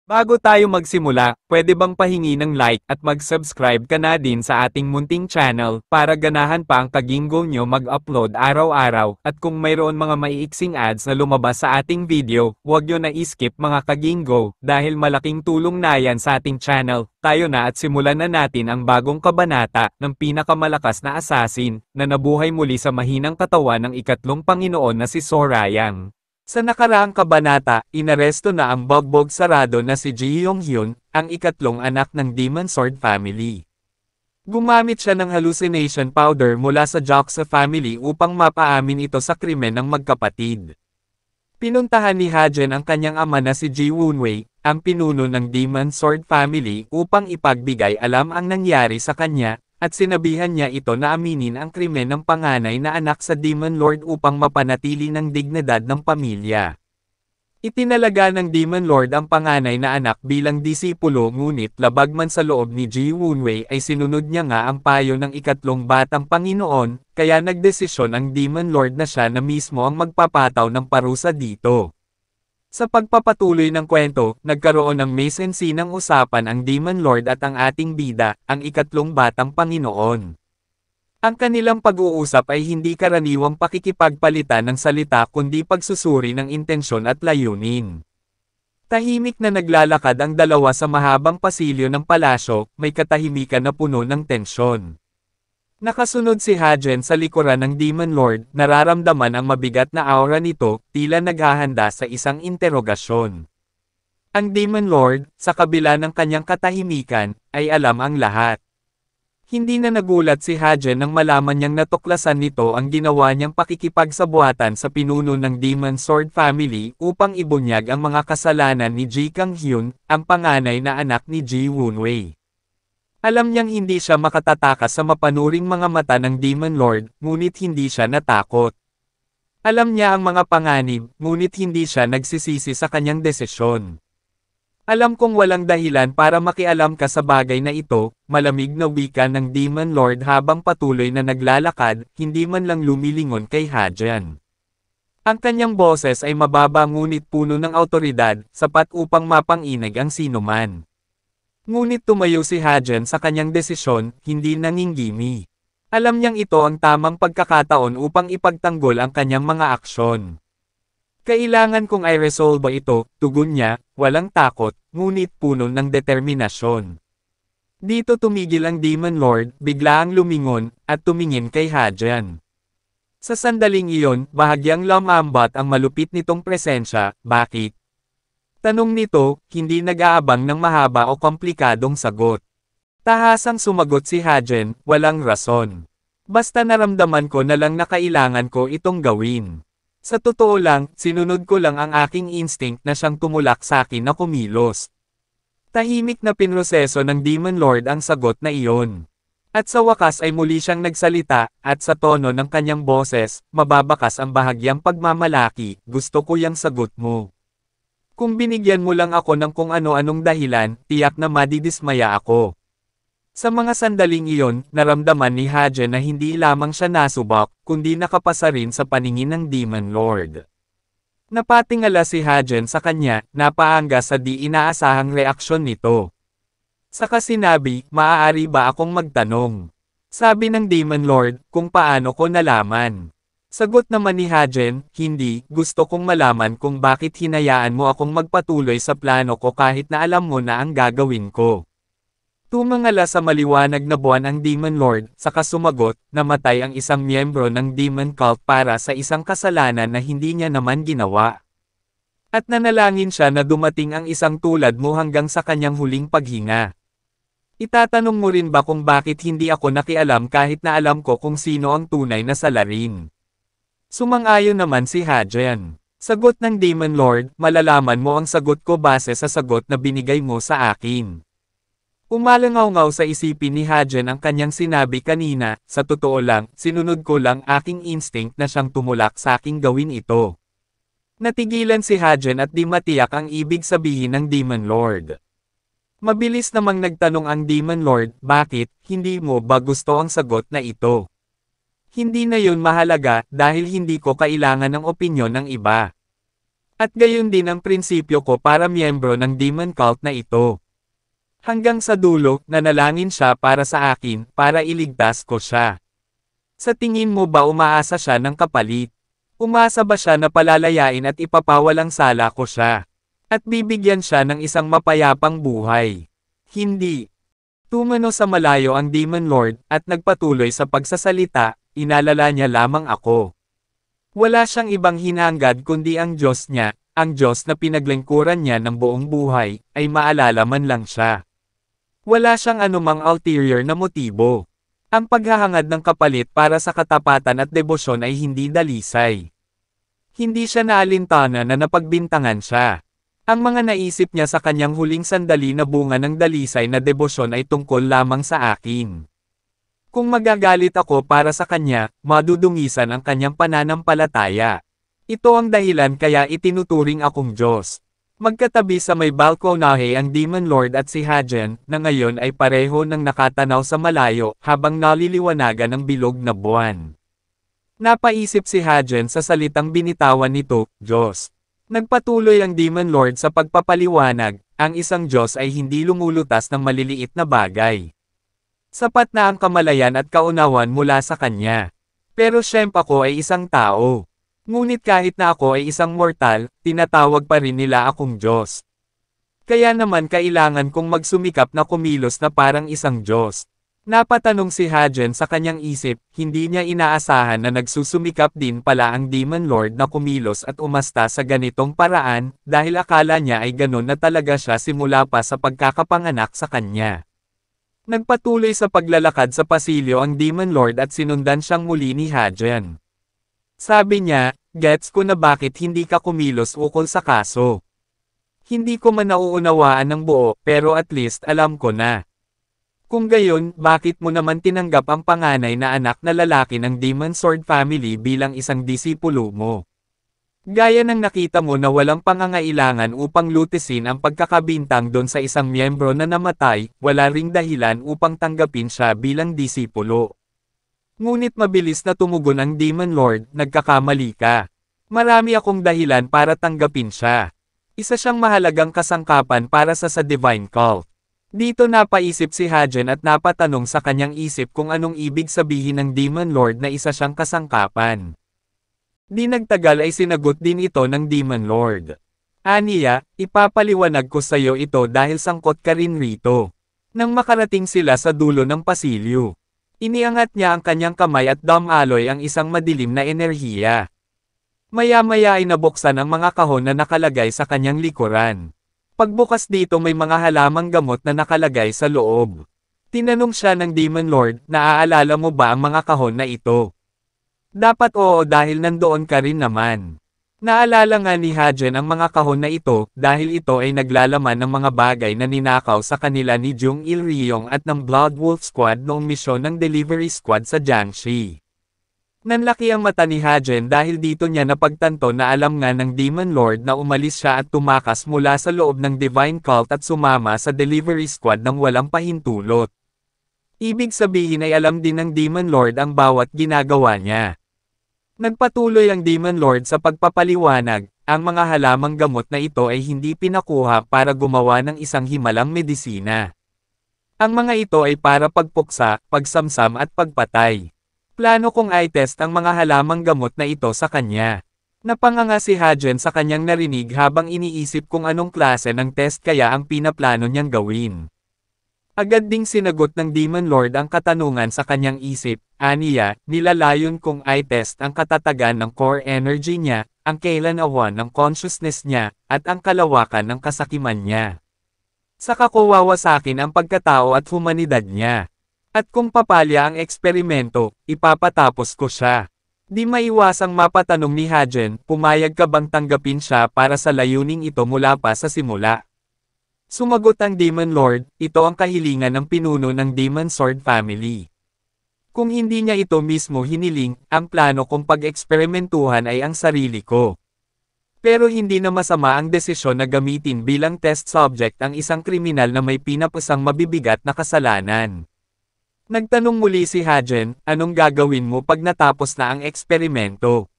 Bago tayo magsimula, pwede bang pahingi ng like at mag-subscribe ka na din sa ating munting channel para ganahan pa ang Kaginggo nyo mag-upload araw-araw, at kung mayroon mga maiiksing ads na lumabas sa ating video, huwag nyo na i-skip mga Kaginggo, dahil malaking tulong na yan sa ating channel. Tayo na at simulan na natin ang bagong kabanata ng pinakamalakas na assassin na nabuhay muli sa mahinang katawan ng ikatlong Panginoon na si Sorayang. Sa nakaraang kabanata, inaresto na ang bugbog sarado na si Ji Yong-hyun, ang ikatlong anak ng Demon Sword family. Gumamit siya ng hallucination powder mula sa Joksa family upang mapaamin ito sa krimen ng magkapatid. Pinuntahan ni Ha-jin ang kanyang ama na si Ji Woon-wei, ang pinuno ng Demon Sword family upang ipagbigay alam ang nangyari sa kanya, at sinabihan niya ito na aminin ang krimen ng panganay na anak sa Demon Lord upang mapanatili ng dignidad ng pamilya. Itinalaga ng Demon Lord ang panganay na anak bilang disipulo, ngunit labag man sa loob ni Ji Woon-wei ay sinunod niya nga ang payo ng ikatlong batang Panginoon, kaya nagdesisyon ang Demon Lord na siya na mismo ang magpapataw ng parusa dito. Sa pagpapatuloy ng kwento, nagkaroon ng mise-en-scene ng usapan ang Demon Lord at ang ating bida, ang ikatlong batang Panginoon. Ang kanilang pag-uusap ay hindi karaniwang pakikipagpalitan ng salita kundi pagsusuri ng intensyon at layunin. Tahimik na naglalakad ang dalawa sa mahabang pasilyo ng palasyo, may katahimikan na puno ng tensyon. Nakasunod si Ha-jin sa likuran ng Demon Lord, nararamdaman ang mabigat na aura nito, tila naghahanda sa isang interogasyon. Ang Demon Lord, sa kabila ng kanyang katahimikan, ay alam ang lahat. Hindi na nagulat si Ha-jin nang malaman niyang natuklasan nito ang ginawa niyang pakikipagsabuatan sa pinuno ng Demon Sword family upang ibunyag ang mga kasalanan ni Ji Kang-hyun, ang panganay na anak ni Ji Woon-wei. Alam niyang hindi siya makatatakas sa mapanuring mga mata ng Demon Lord, ngunit hindi siya natakot. Alam niya ang mga panganib, ngunit hindi siya nagsisisi sa kanyang desisyon. Alam kong walang dahilan para makialam ka sa bagay na ito, malamig na wika ng Demon Lord habang patuloy na naglalakad, hindi man lang lumilingon kay Ha-jin. Ang kanyang boses ay mababa ngunit puno ng awtoridad, sapat upang mapanginig ang sinuman. Ngunit tumayo si Ha-jin sa kanyang desisyon, hindi nanginggimi. Alam niyang ito ang tamang pagkakataon upang ipagtanggol ang kanyang mga aksyon. Kailangan kong i-resolve ito, tugon niya, walang takot, ngunit puno ng determinasyon. Dito tumigil ang Demon Lord, biglaang lumingon, at tumingin kay Ha-jin. Sa sandaling iyon, bahagyang lumambat ang malupit nitong presensya, bakit? Tanong nito, hindi nag-aabang ng mahaba o komplikadong sagot. Tahasang sumagot si Ha-jin, walang rason. Basta naramdaman ko na lang na kailangan ko itong gawin. Sa totoo lang, sinunod ko lang ang aking instinct na siyang tumulak sa akin na kumilos. Tahimik na pinroseso ng Demon Lord ang sagot na iyon. At sa wakas ay muli siyang nagsalita, at sa tono ng kanyang boses, mababakas ang bahagyang pagmamalaki, gusto ko yang sagot mo. Kung binigyan mo lang ako ng kung ano-anong dahilan, tiyak na madidismaya ako. Sa mga sandaling iyon, naramdaman ni Ha-jin na hindi lamang siya nasubak, kundi nakapasa rin sa paningin ng Demon Lord. Napatingala si Ha-jin sa kanya, napaangga sa di inaasahang reaksyon nito. Saka sinabi, maaari ba akong magtanong? Sabi ng Demon Lord, kung paano ko nalaman. Sagot naman ni Ha-jin, hindi, gusto kong malaman kung bakit hinayaan mo akong magpatuloy sa plano ko kahit na alam mo na ang gagawin ko. Tumangala sa maliwanag na buwan ang Demon Lord, saka sumagot, namatay ang isang miyembro ng Demon Cult para sa isang kasalanan na hindi niya naman ginawa. At nanalangin siya na dumating ang isang tulad mo hanggang sa kanyang huling paghinga. Itatanong mo rin ba kung bakit hindi ako nakialam kahit na alam ko kung sino ang tunay na salarin? Sumang-ayon naman si Ha-jin. Sagot ng Demon Lord, malalaman mo ang sagot ko base sa sagot na binigay mo sa akin. Umalangaw-ngaw sa isipin ni Ha-jin ang kanyang sinabi kanina, sa totoo lang, sinunod ko lang aking instinct na siyang tumulak sa aking gawin ito. Natigilan si Ha-jin at di matiyak ang ibig sabihin ng Demon Lord. Mabilis namang nagtanong ang Demon Lord, bakit, hindi mo ba gusto ang sagot na ito? Hindi na yun mahalaga, dahil hindi ko kailangan ng opinyon ng iba. At gayon din ang prinsipyo ko para miyembro ng demon cult na ito. Hanggang sa dulo, nanalangin siya para sa akin, para iligtas ko siya. Sa tingin mo ba umaasa siya ng kapalit? Umasa ba siya na palalayain at ipapawalang sala ko siya? At bibigyan siya ng isang mapayapang buhay? Hindi. Tumano sa malayo ang Demon Lord, at nagpatuloy sa pagsasalita, inalala niya lamang ako. Wala siyang ibang hinahangad kundi ang Diyos niya, ang Diyos na pinaglingkuran niya ng buong buhay, ay maalala man lang siya. Wala siyang anumang ulterior na motibo. Ang paghahangad ng kapalit para sa katapatan at debosyon ay hindi dalisay. Hindi siya naalintana na napagbintangan siya. Ang mga naisip niya sa kanyang huling sandali na bunga ng dalisay na debosyon ay tungkol lamang sa akin. Kung magagalit ako para sa kanya, madudungisan ang kanyang pananampalataya. Ito ang dahilan kaya itinuturing akong Diyos. Magkatabi sa may balkonahe ang Demon Lord at si Hajen, na ngayon ay pareho ng nakatanaw sa malayo habang naliliwanagan ng bilog na buwan. Napaisip si Hajen sa salitang binitawan nito, Diyos. Nagpatuloy ang Demon Lord sa pagpapaliwanag, ang isang Diyos ay hindi lumulutas ng maliliit na bagay. Sapat na ang kamalayan at kaunawan mula sa Kanya. Pero siyempre ako ay isang tao. Ngunit kahit na ako ay isang mortal, tinatawag pa rin nila akong Diyos. Kaya naman kailangan kong magsumikap na kumilos na parang isang Diyos. Napatanong si Hajen sa kanyang isip, hindi niya inaasahan na nagsusumikap din pala ang Demon Lord na kumilos at umasta sa ganitong paraan, dahil akala niya ay ganon na talaga siya simula pa sa pagkakapanganak sa kanya. Nagpatuloy sa paglalakad sa pasilyo ang Demon Lord at sinundan siyang muli ni Hajen. Sabi niya, gets ko na bakit hindi ka kumilos ukol sa kaso. Hindi ko man nauunawaan ng buo, pero at least alam ko na. Kung gayon, bakit mo naman tinanggap ang panganay na anak na lalaki ng Demon Sword family bilang isang disipulo mo? Gaya ng nakita mo na walang pangangailangan upang lutisin ang pagkakabintang doon sa isang miyembro na namatay, wala ring dahilan upang tanggapin siya bilang disipulo. Ngunit mabilis na tumugon ang Demon Lord, nagkakamali ka. Marami akong dahilan para tanggapin siya. Isa siyang mahalagang kasangkapan para sa Divine Cult. Dito napaisip si Hajen at napatanong sa kanyang isip kung anong ibig sabihin ng Demon Lord na isa siyang kasangkapan. Di nagtagal ay sinagot din ito ng Demon Lord. Aniya, ipapaliwanag ko sa iyo ito dahil sangkot ka rin rito. Nang makarating sila sa dulo ng pasilyo. Iniangat niya ang kanyang kamay at dumaloy ang isang madilim na enerhiya. Maya-maya ay nabuksan ang mga kahon na nakalagay sa kanyang likuran. Pagbukas dito may mga halamang gamot na nakalagay sa loob. Tinanong siya ng Demon Lord, naaalala mo ba ang mga kahon na ito? Dapat oo dahil nandoon ka rin naman. Naalala nga ni Hajen ang mga kahon na ito, dahil ito ay naglalaman ng mga bagay na ninakaw sa kanila ni Jung Il-ryong at ng Blood Wolf Squad noong misyon ng Delivery Squad sa Jiangxi. Nanlaki ang mata ni Hajen dahil dito niya napagtanto na alam nga ng Demon Lord na umalis siya at tumakas mula sa loob ng Divine Cult at sumama sa Delivery Squad ng walang pahintulot. Ibig sabihin ay alam din ng Demon Lord ang bawat ginagawa niya. Nagpatuloy ang Demon Lord sa pagpapaliwanag, ang mga halamang gamot na ito ay hindi pinakuha para gumawa ng isang himalang medisina. Ang mga ito ay para pagpuksa, pagsamsam at pagpatay. Plano kong i-test ang mga halamang gamot na ito sa kanya. Napanganga si Hajen sa kanyang narinig habang iniisip kung anong klase ng test kaya ang pinaplano niyang gawin. Agad ding sinagot ng Demon Lord ang katanungan sa kanyang isip, aniya, nilalayon kong i-test ang katatagan ng core energy niya, ang kailanawan ng consciousness niya, at ang kalawakan ng kasakiman niya. Saka ko wawasakin ang pagkatao at humanidad niya. At kung papalya ang eksperimento, ipapatapos ko siya. Di maiwasang mapatanong ni Hajen, pumayag ka bang tanggapin siya para sa layuning ito mula pa sa simula? Sumagot ang Demon Lord, ito ang kahilingan ng pinuno ng Demon Sword family. Kung hindi niya ito mismo hiniling, ang plano kong pag-eksperimentuhan ay ang sarili ko. Pero hindi na masama ang desisyon na gamitin bilang test subject ang isang kriminal na may pinapasang mabibigat na kasalanan. Nagtanong muli si Hajen, anong gagawin mo pag natapos na ang eksperimento?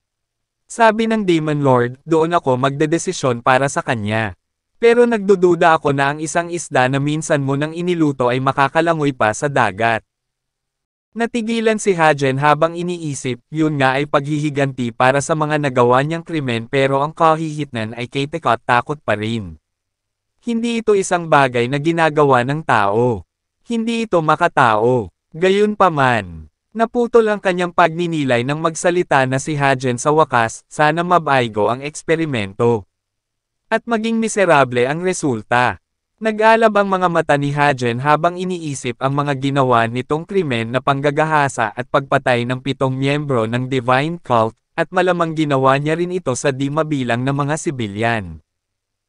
Sabi ng Demon Lord, doon ako magdedesisyon para sa kanya. Pero nagdududa ako na ang isang isda na minsan mo nang iniluto ay makakalangoy pa sa dagat. Natigilan si Hajen habang iniisip, yun nga ay paghihiganti para sa mga nagawa niyang krimen pero ang kahihitnan ay kay Tekot takot pa rin. Hindi ito isang bagay na ginagawa ng tao. Hindi ito makatao. Gayunpaman, naputol ang kanyang pagninilay nang magsalita na si Hajen sa wakas, sana mabaygo ang eksperimento. At maging miserable ang resulta. Nag-alab ang mga mata ni Hajen habang iniisip ang mga ginawa nitong krimen na panggagahasa at pagpatay ng 7 miyembro ng Divine Cult, at malamang ginawa niya rin ito sa di mabilang na mga sibilyan.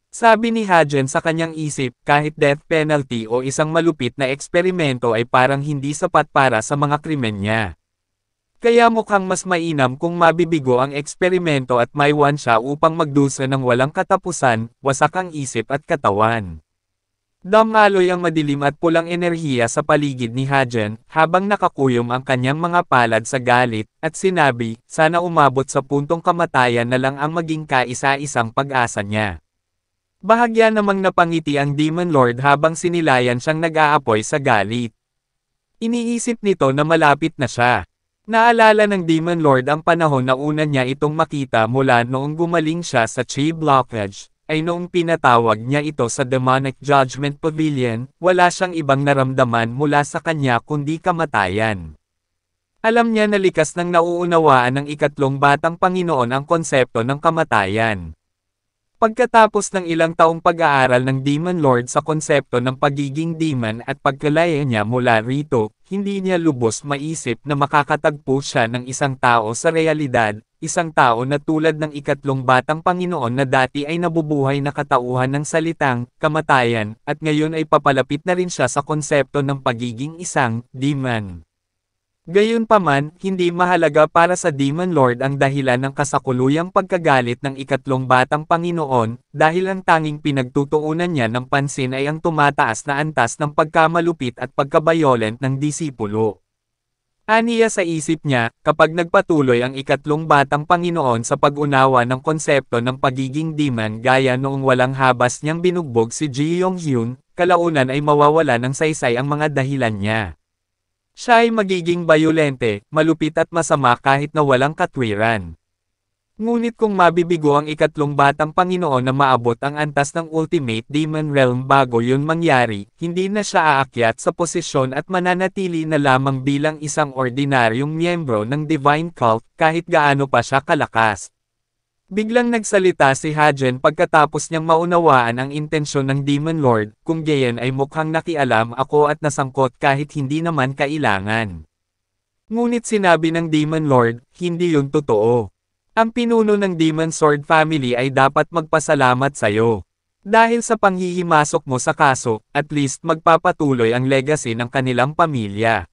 Sabi ni Hajen sa kanyang isip, kahit death penalty o isang malupit na eksperimento ay parang hindi sapat para sa mga krimen niya. Kaya mukhang mas mainam kung mabibigo ang eksperimento at maiwan siya upang magdusa ng walang katapusan, wasak ang isip at katawan. Damaloy ang madilim at pulang enerhiya sa paligid ni Hajen, habang nakakuyom ang kanyang mga palad sa galit, at sinabi, sana umabot sa puntong kamatayan na lang ang maging kaisa-isang pag-asa niya. Bahagya namang napangiti ang Demon Lord habang sinilayan siyang nag-aapoy sa galit. Iniisip nito na malapit na siya. Naalala ng Demon Lord ang panahon na una niya itong makita mula noong gumaling siya sa Chi Blockage. Ay noong pinatawag niya ito sa Demonic Judgment Pavilion, wala siyang ibang naramdaman mula sa kanya kundi kamatayan. Alam niya na likas nang nauunawaan ng ikatlong batang Panginoon ang konsepto ng kamatayan. Pagkatapos ng ilang taong pag-aaral ng Demon Lord sa konsepto ng pagiging demon at pagkalaya niya mula rito, hindi niya lubos maisip na makakatagpo siya ng isang tao sa realidad, isang tao na tulad ng ikatlong batang Panginoon na dati ay nabubuhay na katauhan ng salitang, kamatayan, at ngayon ay papalapit na rin siya sa konsepto ng pagiging isang demon. Gayunpaman, hindi mahalaga para sa Demon Lord ang dahilan ng kasakuluyang pagkagalit ng ikatlong batang Panginoon, dahil ang tanging pinagtutuunan niya ng pansin ay ang tumataas na antas ng pagkamalupit at pagkabayolent ng disipulo. Aniya sa isip niya, kapag nagpatuloy ang ikatlong batang Panginoon sa pag-unawa ng konsepto ng pagiging demon gaya noong walang habas niyang binugbog si Ji Yong-hyun, kalaunan ay mawawala ng saysay ang mga dahilan niya. Siya ay magiging bayolente, malupit at masama kahit na walang katwiran. Ngunit kung mabibigo ang ikatlong batang Panginoon na maabot ang antas ng Ultimate Demon Realm bago yun mangyari, hindi na siya aakyat sa posisyon at mananatili na lamang bilang isang ordinaryong miyembro ng Divine Cult kahit gaano pa siya kalakas. Biglang nagsalita si Hajen pagkatapos niyang maunawaan ang intensyon ng Demon Lord, kung gayon ay mukhang nakialam ako at nasangkot kahit hindi naman kailangan. Ngunit sinabi ng Demon Lord, hindi yun totoo. Ang pinuno ng Demon Sword Family ay dapat magpasalamat sa'yo. Dahil sa panghihimasok mo sa kaso, at least magpapatuloy ang legacy ng kanilang pamilya.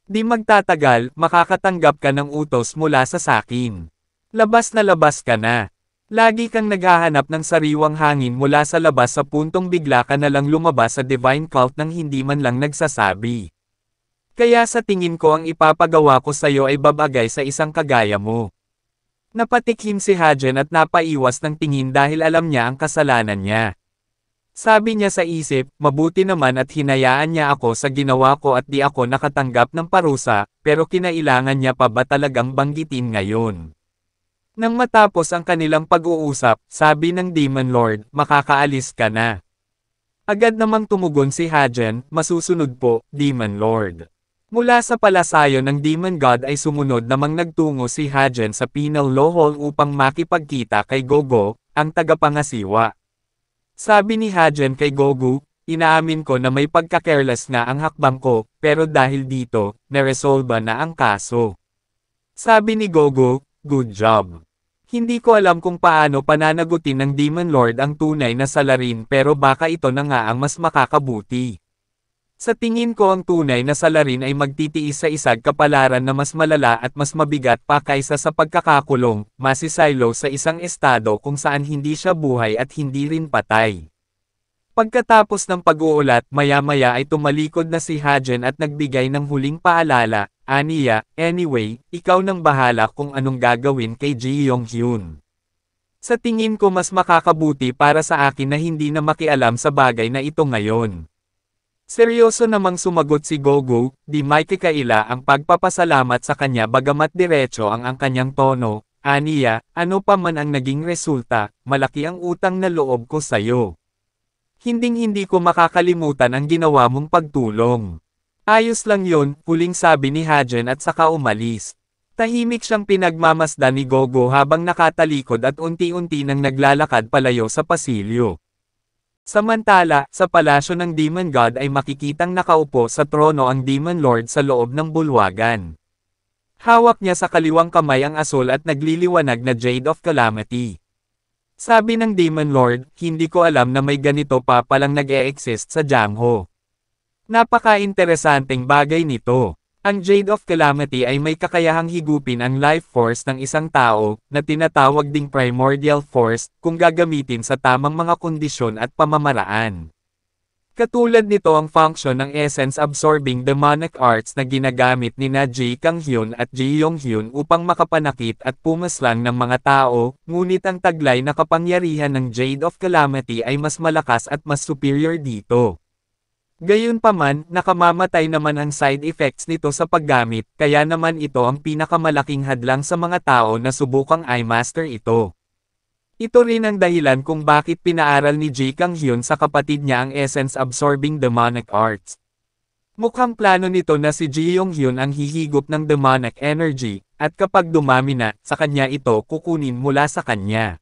Di magtatagal, makakatanggap ka ng utos mula sa sakin. Labas na labas ka na. Lagi kang naghahanap ng sariwang hangin mula sa labas sa puntong bigla ka na lang lumabas sa Divine Cult nang hindi man lang nagsasabi. Kaya sa tingin ko ang ipapagawa ko sa'yo ay babagay sa isang kagaya mo. Napatikim si Hajen at napaiwas ng tingin dahil alam niya ang kasalanan niya. Sabi niya sa isip, mabuti naman at hinayaan niya ako sa ginawa ko at di ako nakatanggap ng parusa, pero kinailangan niya pa ba talagang banggitin ngayon? Nang matapos ang kanilang pag-uusap, sabi ng Demon Lord, makakaalis ka na. Agad namang tumugon si Hajen, masusunod po, Demon Lord. Mula sa palasayo ng Demon God ay sumunod namang nagtungo si Hajen sa Penal Law Hall upang makipagkita kay Gogo, ang tagapangasiwa. Sabi ni Hajen kay Gogo, inaamin ko na may pagka-careless na ang hakbang ko, pero dahil dito, naresolba na ang kaso. Sabi ni Gogo, good job. Hindi ko alam kung paano pananagutin ng Demon Lord ang tunay na salarin pero baka ito na nga ang mas makakabuti. Sa tingin ko ang tunay na salarin ay magtitiis sa isang kapalaran na mas malala at mas mabigat pa kaysa sa pagkakakulong, masisilo sa isang estado kung saan hindi siya buhay at hindi rin patay. Pagkatapos ng pag-uulat, maya-maya ay tumalikod na si Hajen at nagbigay ng huling paalala, aniya, anyway, ikaw nang bahala kung anong gagawin kay Ji Yong-hyun. Sa tingin ko mas makakabuti para sa akin na hindi na makialam sa bagay na ito ngayon. Seryoso namang sumagot si Gogo, di maikikaila ang pagpapasalamat sa kanya bagamat diretso ang kanyang tono, aniya, ano pa man ang naging resulta, malaki ang utang na loob ko sa'yo. Hinding-hindi ko makakalimutan ang ginawa mong pagtulong. Ayos lang yon, huling sabi ni Hajen at saka umalis. Tahimik siyang pinagmamasdan ni Gogo habang nakatalikod at unti-unti nang naglalakad palayo sa pasilyo. Samantala, sa palasyo ng Demon God ay makikitang nakaupo sa trono ang Demon Lord sa loob ng bulwagan. Hawak niya sa kaliwang kamay ang asul at nagliliwanag na Jade of Calamity. Sabi ng Demon Lord, hindi ko alam na may ganito pa palang nag-e-exist sa Jangho. Napaka-interesanteng bagay nito. Ang Jade of Calamity ay may kakayahang higupin ang life force ng isang tao, na tinatawag ding primordial force, kung gagamitin sa tamang mga kondisyon at pamamaraan. Katulad nito ang function ng essence-absorbing demonic arts na ginagamit ni Ji Kang-hyun at Ji Yong-hyun upang makapanakit at pumaslang ng mga tao, ngunit ang taglay na kapangyarihan ng Jade of Calamity ay mas malakas at mas superior dito. Gayunpaman, nakamamatay naman ang side effects nito sa paggamit, kaya naman ito ang pinakamalaking hadlang sa mga tao na subukang i-master ito. Ito rin ang dahilan kung bakit pinaaral ni Ji Kang-hyun sa kapatid niya ang essence-absorbing demonic arts. Mukhang plano nito na si Ji Yong-hyun ang hihigop ng demonic energy, at kapag dumami na, sa kanya ito kukunin mula sa kanya.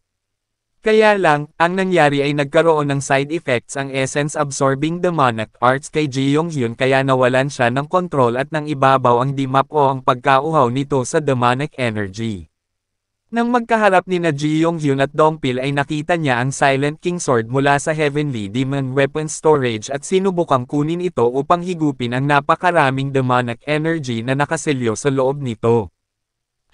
Kaya lang, ang nangyari ay nagkaroon ng side effects ang essence-absorbing demonic arts kay Ji Yong-hyun kaya nawalan siya ng kontrol at nang ibabaw ang dimap o ang pagkauhaw nito sa demonic energy. Nang magkaharap ni Ji Yong-hyun at Dongpil ay nakita niya ang Silent King Sword mula sa Heavenly Demon Weapon Storage at sinubukang kunin ito upang higupin ang napakaraming demonic energy na nakaselyo sa loob nito.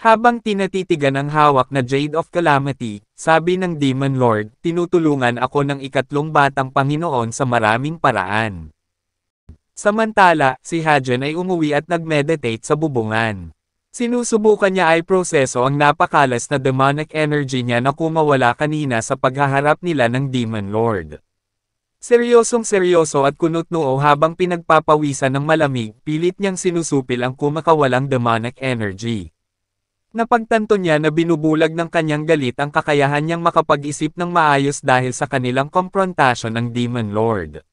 Habang tinatitigan ang hawak na Jade of Calamity, sabi ng Demon Lord, tinutulungan ako ng ikatlong batang Panginoon sa maraming paraan. Samantala, si Hajen ay umuwi at nagmeditate sa bubungan. Sinusubukan niya ay proseso ang napakalas na demonic energy niya na kumawala kanina sa paghaharap nila ng Demon Lord. Seryosong-seryoso at kunot-noo habang pinagpapawisan ng malamig, pilit niyang sinusupil ang kumakawalang demonic energy. Napagtanto niya na binubulag ng kanyang galit ang kakayahan niyang makapag-isip ng maayos dahil sa kanilang komprontasyon ng Demon Lord.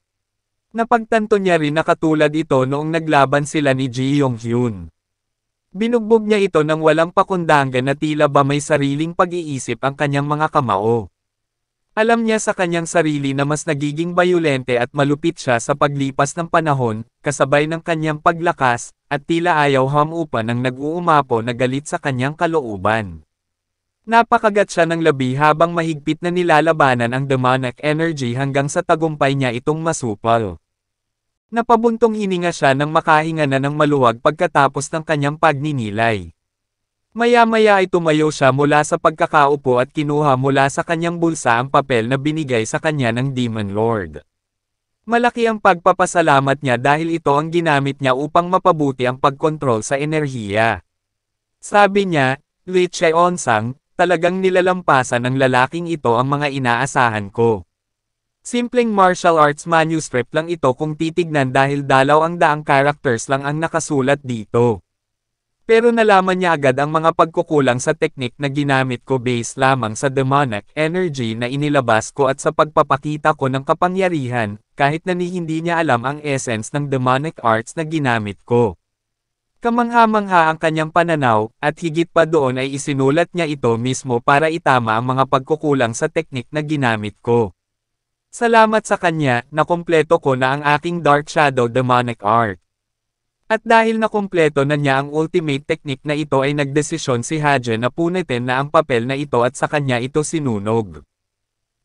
Napagtanto niya rin na katulad ito noong naglaban sila ni Ji Yong-hyun. Binugbog niya ito ng walang pakundangan na tila ba may sariling pag-iisip ang kanyang mga kamao. Alam niya sa kanyang sarili na mas nagiging bayolente at malupit siya sa paglipas ng panahon, kasabay ng kanyang paglakas, at tila ayaw hamupan ng nag-uumapo na galit sa kanyang kalooban. Napakagat siya ng labi habang mahigpit na nilalabanan ang demonic energy hanggang sa tagumpay niya itong masupal. Napabuntong hininga siya nang makahinga na ng maluwag pagkatapos ng kanyang pagninilay. Maya-maya ay tumayo siya mula sa pagkakaupo at kinuha mula sa kanyang bulsa ang papel na binigay sa kanya ng Demon Lord. Malaki ang pagpapasalamat niya dahil ito ang ginamit niya upang mapabuti ang pagkontrol sa enerhiya. Sabi niya, Lee Cheon-sang, talagang nilalampasan ng lalaking ito ang mga inaasahan ko. Simpleng martial arts manuscript lang ito kung titignan dahil dalaw ang daang characters lang ang nakasulat dito. Pero nalaman niya agad ang mga pagkukulang sa teknik na ginamit ko based lamang sa demonic energy na inilabas ko at sa pagpapakita ko ng kapangyarihan, kahit na hindi niya alam ang essence ng demonic arts na ginamit ko. Kamangha-mangha ang kanyang pananaw, at higit pa doon ay isinulat niya ito mismo para itama ang mga pagkukulang sa teknik na ginamit ko. Salamat sa kanya, nakumpleto ko na ang aking Dark Shadow demonic art. At dahil nakumpleto na niya ang ultimate technique na ito ay nagdesisyon si Hajen na punitin na ang papel na ito at sa kanya ito sinunog.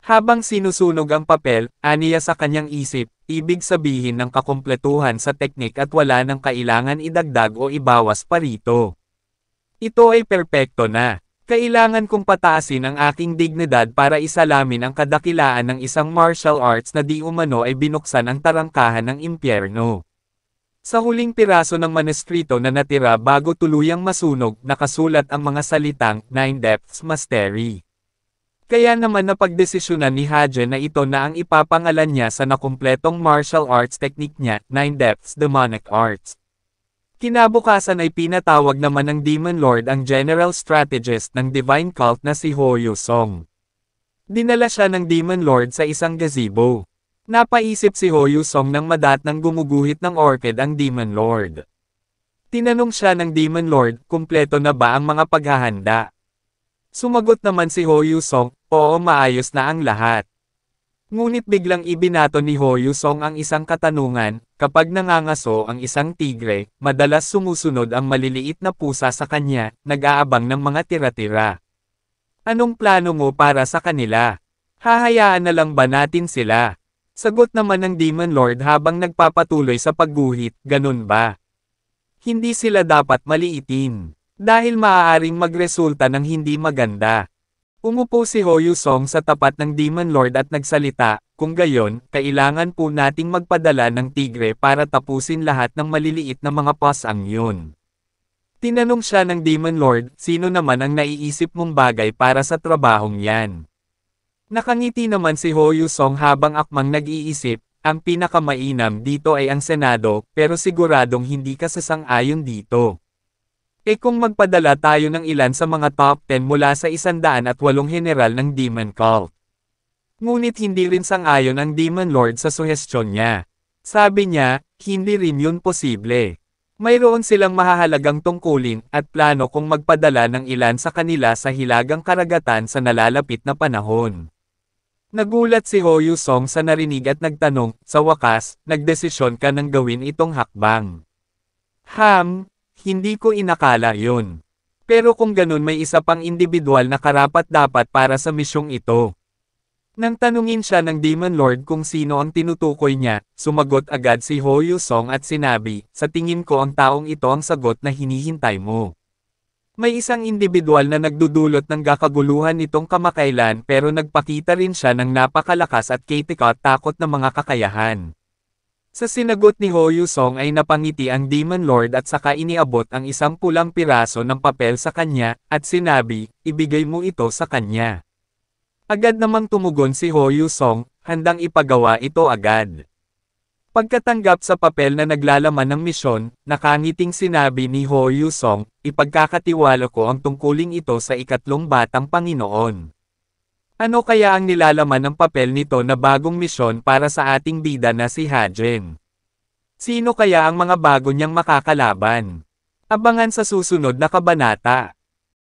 Habang sinusunog ang papel, aniya sa kanyang isip, ibig sabihin ng kakumpletuhan sa teknik at wala nang kailangan idagdag o ibawas pa rito. Ito ay perpekto na. Kailangan kong pataasin ang aking dignidad para isalamin ang kadakilaan ng isang martial arts na di umano ay binuksan ang tarangkahan ng impyerno. Sa huling piraso ng manuskrito na natira bago tuluyang masunog, nakasulat ang mga salitang Nine Depths Mastery. Kaya naman napagdesisyonan ni Hajen na ito na ang ipapangalan niya sa nakumpletong martial arts technique niya, Nine Depths Demonic Arts. Kinabukasan ay pinatawag naman ng Demon Lord ang general strategist ng Divine Cult na si Ho Yusong. Dinala siya ng Demon Lord sa isang gazebo. Napaisip si Ho Yusong nang madatnang gumuguhit ng orchid ang Demon Lord. Tinanong siya ng Demon Lord, kumpleto na ba ang mga paghahanda? Sumagot naman si Ho Yusong, oo, maayos na ang lahat. Ngunit biglang ibinato ni Ho Yusong ang isang katanungan, kapag nangangaso ang isang tigre, madalas sumusunod ang maliliit na pusa sa kanya, nag-aabang ng mga tira-tira. Anong plano mo para sa kanila? Hahayaan na lang ba natin sila? Sagot naman ng Demon Lord habang nagpapatuloy sa pagguhit, ganun ba? Hindi sila dapat maliitin. Dahil maaaring magresulta ng hindi maganda. Umupo si Ho Yusong sa tapat ng Demon Lord at nagsalita, kung gayon, kailangan po nating magpadala ng tigre para tapusin lahat ng maliliit na mga pasang yun. Tinanong siya ng Demon Lord, sino naman ang naiisip mong bagay para sa trabahong yan? Nakangiti naman si Ho Yusong habang akmang nag-iisip, ang pinakamainam dito ay ang Senado, pero siguradong hindi ka sasang-ayon dito. Kung magpadala tayo ng ilan sa mga top 10 mula sa 108 general ng Demon Cult. Ngunit hindi rin sang-ayon ang Demon Lord sa suhestyon niya. Sabi niya, hindi rin yun posible. Mayroon silang mahahalagang tungkulin at plano kung magpadala ng ilan sa kanila sa hilagang karagatan sa nalalapit na panahon. Nagulat si Ho Yusong sa narinig at nagtanong, sa wakas, nagdesisyon ka nang gawin itong hakbang. Hindi ko inakala yun. Pero kung ganun may isa pang individual na karapat-dapat para sa misyong ito. Nang tanungin siya ng Demon Lord kung sino ang tinutukoy niya, sumagot agad si Ho Yusong at sinabi, sa tingin ko ang taong ito ang sagot na hinihintay mo. May isang individual na nagdudulot ng kakaguluhan nitong kamakailan pero nagpakita rin siya ng napakalakas at takot na mga kakayahan. Sa sinagot ni Ho Yusong ay napangiti ang Demon Lord at saka iniabot ang isang pulang piraso ng papel sa kanya, at sinabi, ibigay mo ito sa kanya. Agad namang tumugon si Ho Yusong, handang ipagawa ito agad. Pagkatanggap sa papel na naglalaman ng misyon, nakangiting sinabi ni Ho Yusong, ipagkakatiwala ko ang tungkuling ito sa ikatlong batang Panginoon. Ano kaya ang nilalaman ng papel nito na bagong misyon para sa ating bida na si Hajen? Sino kaya ang mga bago niyang makakalaban? Abangan sa susunod na kabanata.